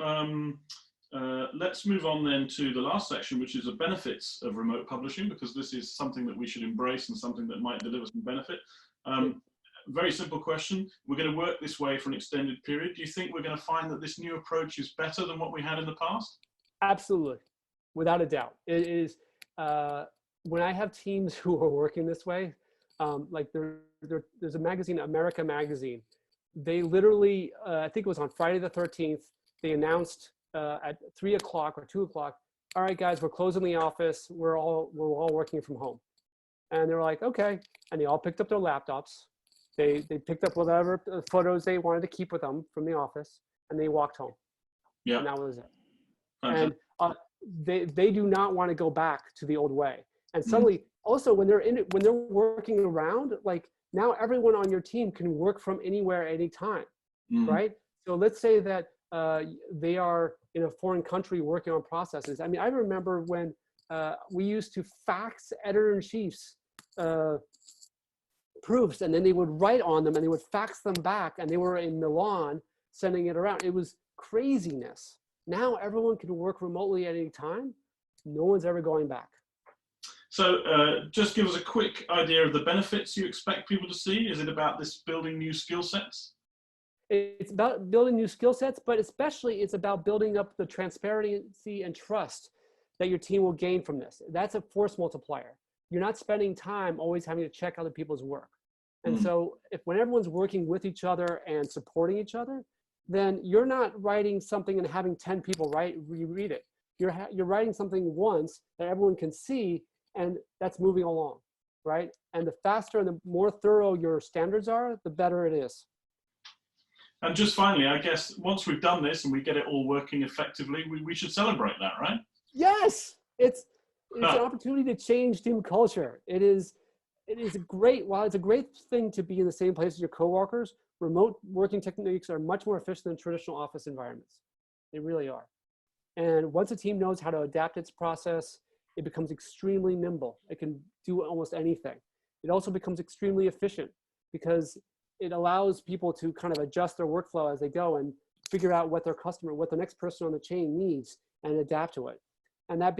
Let's move on then to the last section, which is the benefits of remote publishing, because this is something that we should embrace and something that might deliver some benefit. Very simple question. We're going to work this way for an extended period. Do you think we're going to find that this new approach is better than what we had in the past? Absolutely, without a doubt. It is, when I have teams who are working this way, like there's a magazine, America Magazine. They literally, I think it was on Friday the 13th, they announced at 3 o'clock or 2 o'clock, all right, guys, we're closing the office. We're all working from home. And they were like, okay. And they all picked up their laptops. They picked up whatever photos they wanted to keep with them from the office, and they walked home. Yeah. And that was it. And they do not want to go back to the old way. And suddenly, also when they're working around, like now everyone on your team can work from anywhere, anytime, right? So let's say that they are in a foreign country working on processes. I mean, I remember when we used to fax editor-in-chiefs proofs, and then they would write on them and they would fax them back, and they were in Milan sending it around. It was craziness. Now everyone can work remotely at any time. No one's ever going back. So just give us a quick idea of the benefits you expect people to see. Is it about this building new skill sets? It's about building new skill sets, but especially it's about building up the transparency and trust that your team will gain from this. That's a force multiplier. You're not spending time always having to check other people's work. And so when everyone's working with each other and supporting each other, then you're not writing something and having 10 people reread it. You're writing something once that everyone can see, and that's moving along, right? And the faster and the more thorough your standards are, the better it is. And just finally, I guess once we've done this and we get it all working effectively, we should celebrate that, right? Yes, it's an opportunity to change team culture. It is while it's a great thing to be in the same place as your coworkers, remote working techniques are much more efficient than traditional office environments. They really are. And once a team knows how to adapt its process, it becomes extremely nimble. It can do almost anything. It also becomes extremely efficient because it allows people to kind of adjust their workflow as they go and figure out what their customer, what the next person on the chain needs and adapt to it. And that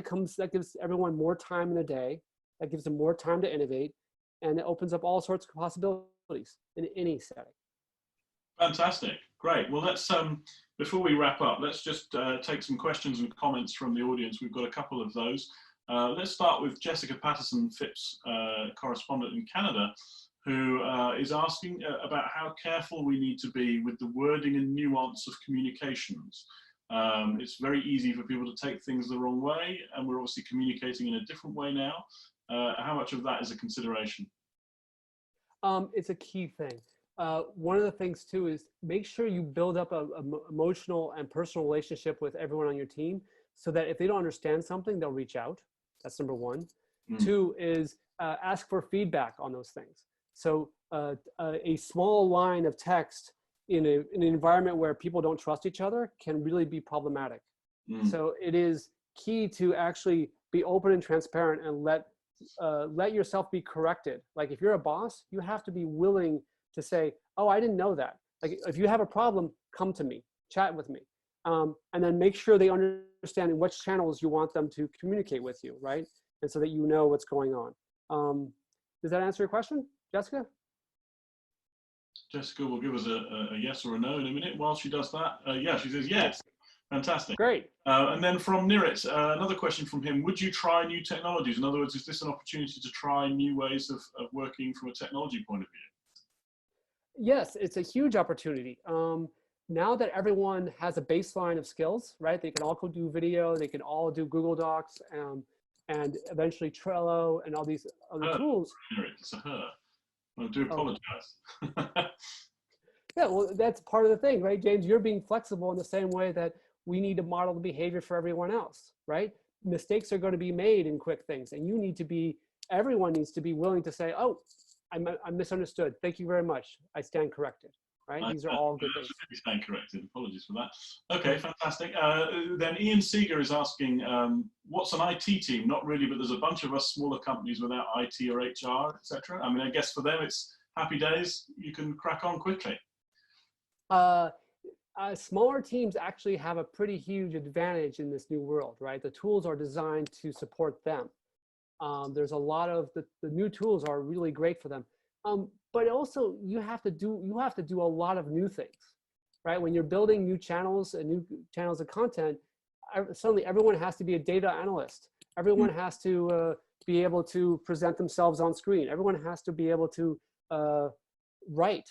gives everyone more time in the day. That gives them more time to innovate, and it opens up all sorts of possibilities in any setting. Fantastic. Great. Well, let's, before we wrap up, let's just take some questions and comments from the audience. We've got a couple of those. Let's start with Jessica Patterson, FIPP's correspondent in Canada, who is asking about how careful we need to be with the wording and nuance of communications. It's very easy for people to take things the wrong way, and we're obviously communicating in a different way now. How much of that is a consideration? It's a key thing. One of the things too is make sure you build up an emotional and personal relationship with everyone on your team, so that if they don't understand something, they'll reach out. That's number one. Two is ask for feedback on those things. So a small line of text in an environment where people don't trust each other can really be problematic. So it is key to actually be open and transparent and let yourself be corrected. Like if you're a boss, you have to be willing to say, oh, I didn't know that. Like if you have a problem, come to me, chat with me. And then make sure they understand in which channels you want them to communicate with you, right? And so that you know what's going on. Does that answer your question, Jessica? Jessica will give us a yes or a no in a minute. While she does that, yeah, she says yes. Fantastic. Great. And then from Nirit, another question from him. Would you try new technologies? In other words, is this an opportunity to try new ways of working from a technology point of view? Yes, it's a huge opportunity. Now that everyone has a baseline of skills, right? They can all do video, they can all do Google Docs, and eventually Trello and all these other tools. It's a her. I do apologize. Yeah, well, that's part of the thing, right, James? You're being flexible in the same way that we need to model the behavior for everyone else, right? Mistakes are going to be made in quick things, and everyone needs to be willing to say, oh, I misunderstood. Thank you very much. I stand corrected, right? These are all good things. I stand corrected. Apologies for that. Okay, fantastic. Then Ian Seeger is asking, what's an IT team? Not really, but there's a bunch of us smaller companies without IT or HR, etc. I mean, I guess for them, it's happy days. You can crack on quickly. Smaller teams actually have a pretty huge advantage in this new world, right? The tools are designed to support them. There's a lot of the new tools are really great for them. But also you have to do a lot of new things, right? When you're building new channels and new channels of content, suddenly everyone has to be a data analyst. Everyone has to be able to present themselves on screen. Everyone has to be able to write,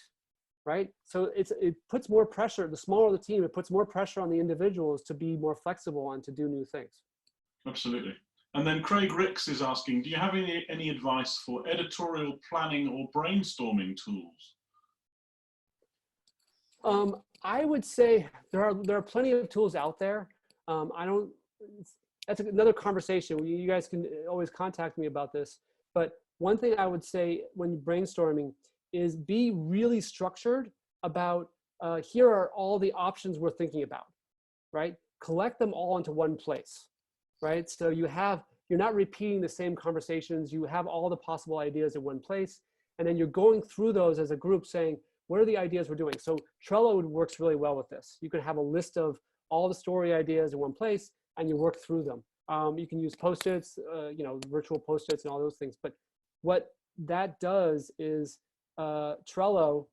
right? So it puts more pressure. The smaller the team, it puts more pressure on the individuals to be more flexible and to do new things. Absolutely. And then Craig Ricks is asking, do you have any advice for editorial planning or brainstorming tools? I would say there are plenty of tools out there. That's another conversation. You guys can always contact me about this. But one thing I would say when brainstorming is be really structured about, here are all the options we're thinking about, right? Collect them all into one place, right? So you're not repeating the same conversations. You have all the possible ideas in one place. And then you're going through those as a group saying, what are the ideas we're doing? So Trello works really well with this. You can have a list of all the story ideas in one place and you work through them. You can use Post-its, virtual Post-its and all those things. But what that does is Trello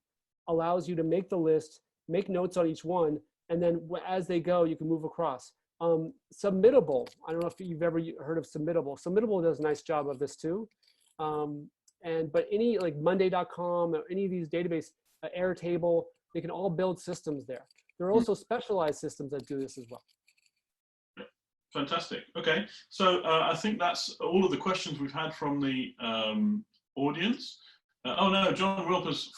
allows you to make the list, make notes on each one, and then as they go, you can move across. Submittable, I don't know if you've ever heard of Submittable. Submittable does a nice job of this too. But any like Monday.com or any of these database, Airtable, they can all build systems there. There are also specialized systems that do this as well. Fantastic. Okay, so I think that's all of the questions we've had from the audience. Oh no, John Wilpers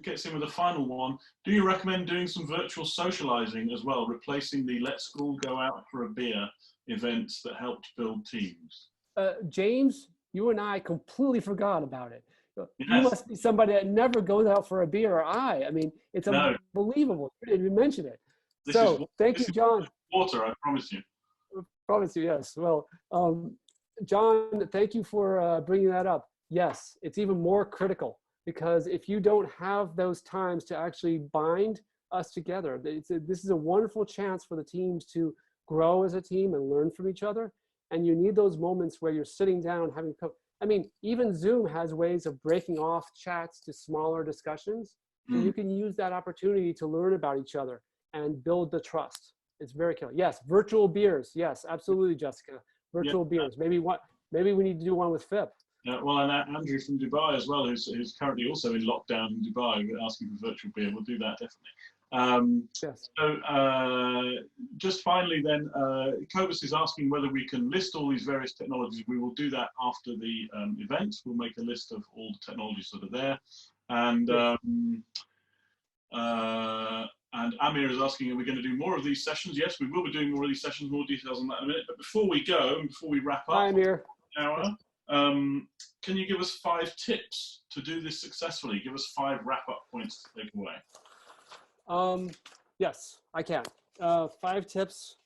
gets in with a final one. Do you recommend doing some virtual socializing as well, replacing the Let's All Go Out for a Beer events that helped build teams? James, you and I completely forgot about it. Yes. You must be somebody that never goes out for a beer, or I mean, it's unbelievable. You didn't even mention it. Thank you, John. Water, I promise you. I promise you, yes. Well, John, thank you for bringing that up. Yes, it's even more critical because if you don't have those times to actually bind us together. This is a wonderful chance for the teams to grow as a team and learn from each other. And you need those moments where you're sitting down having, I mean, even Zoom has ways of breaking off chats to smaller discussions. So you can use that opportunity to learn about each other and build the trust. It's very killer. Yes, virtual beers. Yes, absolutely, Jessica. Virtual beers. Maybe we need to do one with FIPP. Well, and Andrew from Dubai as well, who's currently also in lockdown in Dubai, asking for virtual beer. We'll do that definitely. Yes. So just finally then, Cobus is asking whether we can list all these various technologies. We will do that after the event. We'll make a list of all the technologies that are there. And Amir is asking, are we going to do more of these sessions? Yes, we will be doing more of these sessions, more details on that in a minute. But before we go, and before we wrap up, Hi, Amir. Hour, can you give us 5 tips to do this successfully? Give us 5 wrap-up points to take away. Yes, I can. 5 tips.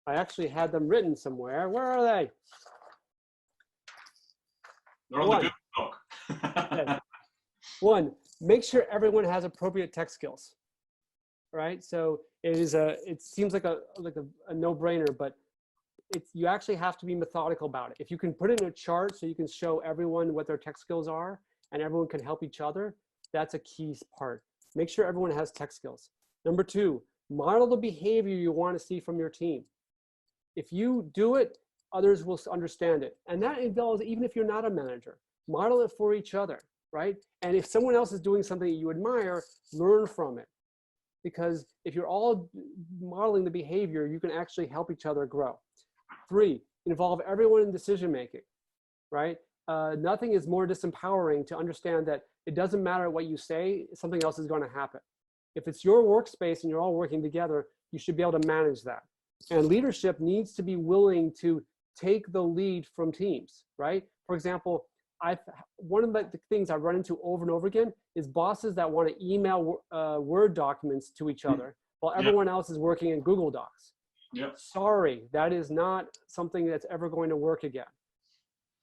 I actually had them written somewhere. Where are they? They're on the Google Doc. Okay. 1, make sure everyone has appropriate tech skills. Right? So it seems like a no-brainer, but you actually have to be methodical about it. If you can put it in a chart so you can show everyone what their tech skills are and everyone can help each other, that's a key part. Make sure everyone has tech skills. Number 2, model the behavior you want to see from your team. If you do it, others will understand it. And that involves, even if you're not a manager, model it for each other, right? And if someone else is doing something that you admire, learn from it. Because if you're all modeling the behavior, you can actually help each other grow. 3, involve everyone in decision-making, right? Nothing is more disempowering to understand that it doesn't matter what you say, something else is going to happen. If it's your workspace and you're all working together, you should be able to manage that. And leadership needs to be willing to take the lead from teams, right? For example, one of the things I run into over and over again is bosses that want to email Word documents to each other while everyone else is working in Google Docs. Yep. Sorry, that is not something that's ever going to work again.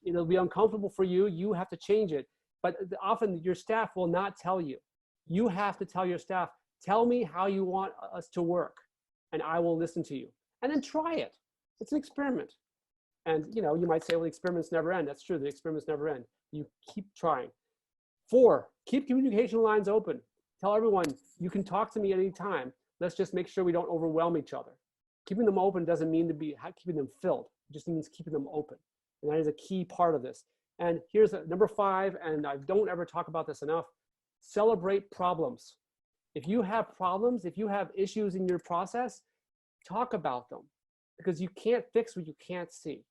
It'll be uncomfortable for you. You have to change it. But often your staff will not tell you. You have to tell your staff, tell me how you want us to work, and I will listen to you. And then try it. It's an experiment. And you might say, well, the experiments never end. That's true, the experiments never end. You keep trying. 4, keep communication lines open. Tell everyone, you can talk to me at any time. Let's just make sure we don't overwhelm each other. Keeping them open doesn't mean to be keeping them filled. It just means keeping them open. And that is a key part of this. And here's number 5, and I don't ever talk about this enough. Celebrate problems. If you have problems, if you have issues in your process, talk about them, because you can't fix what you can't see.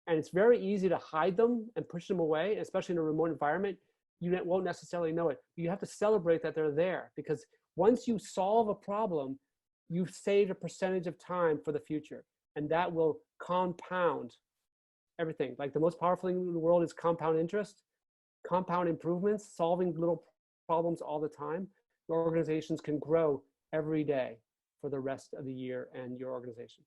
And it's very easy to hide them and push them away, especially in a remote environment. You won't necessarily know it. You have to celebrate that they're there, because once you solve a problem, you've saved a percentage of time for the future, and that will compound everything. Like the most powerful thing in the world is compound interest, compound improvements, solving little problems all the time. Your organizations can grow every day for the rest of the year and your organization.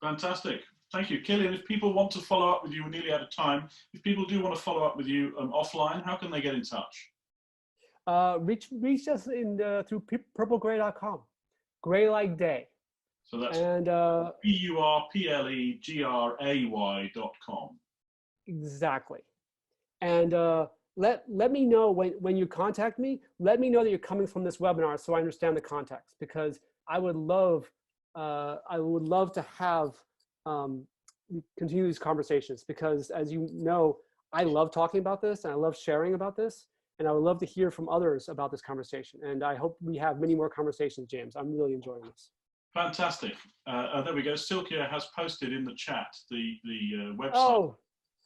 Fantastic. Thank you. Kilian, if people want to follow up with you, we're nearly out of time. If people do want to follow up with you offline, how can they get in touch? Reach us through purplegray.com. Gray like day. So that's purplegray.com. Exactly. And let me know when you contact me, let me know that you're coming from this webinar so I understand the context, because I would love to have continue these conversations, because as you know, I love talking about this and I love sharing about this, and I would love to hear from others about this conversation. And I hope we have many more conversations, James. I'm really enjoying this. Fantastic. There we go. Silkia has posted in the chat the website. Oh.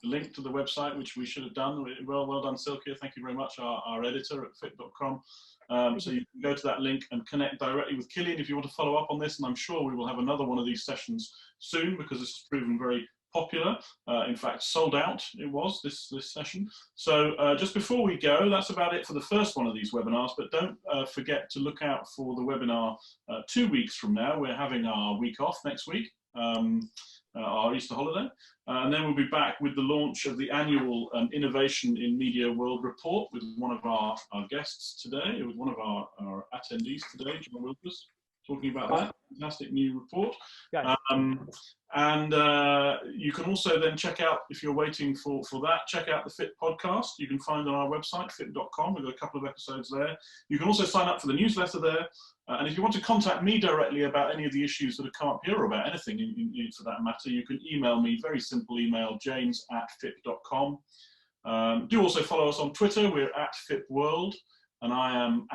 The link to the website, which we should have done. Well done, Silkia. Thank you very much, our editor at FIPP.com. So you can go to that link and connect directly with Kilian if you want to follow up on this. And I'm sure we will have another one of these sessions soon, because this has proven very popular. In fact, sold out it was, this session. So just before we go, that's about it for the first one of these webinars. But don't forget to look out for the webinar 2 weeks from now. We're having our week off next week. our Easter holiday. And then we'll be back with the launch of the annual Innovation in Media World report with one of our guests today, with one of our attendees today, John Wilkes, talking about that fantastic new report. Yes. And you can also then check out, if you're waiting for that, check out the FIPP podcast. You can find on our website, fipp.com. We've got a couple of episodes there. You can also sign up for the newsletter there. And if you want to contact me directly about any of the issues that I can't hear, or about anything for that matter, you can email me, very simple email, james@fipp.com. Do also follow us on Twitter. We're @FIPPWorld. And I am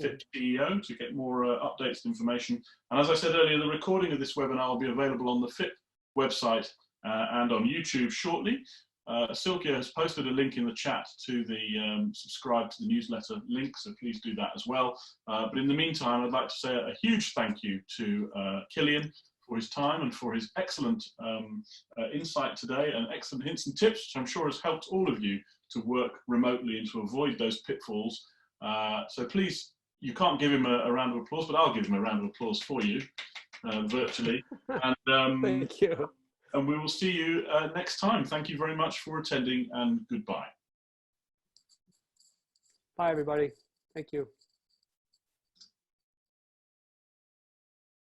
@FIPPCEO to get more updates and information. And as I said earlier, the recording of this webinar will be available on the FIPP website and on YouTube shortly. Silkia has posted a link in the chat to the subscribe to the newsletter link, so please do that as well. But in the meantime, I'd like to say a huge thank you to Kilian for his time and for his excellent insight today, and excellent hints and tips, which I'm sure has helped all of you to work remotely and to avoid those pitfalls. So please, you can't give him a round of applause, but I'll give him a round of applause for you virtually. And, thank you. And we will see you next time. Thank you very much for attending, and goodbye. Bye, everybody. Thank you.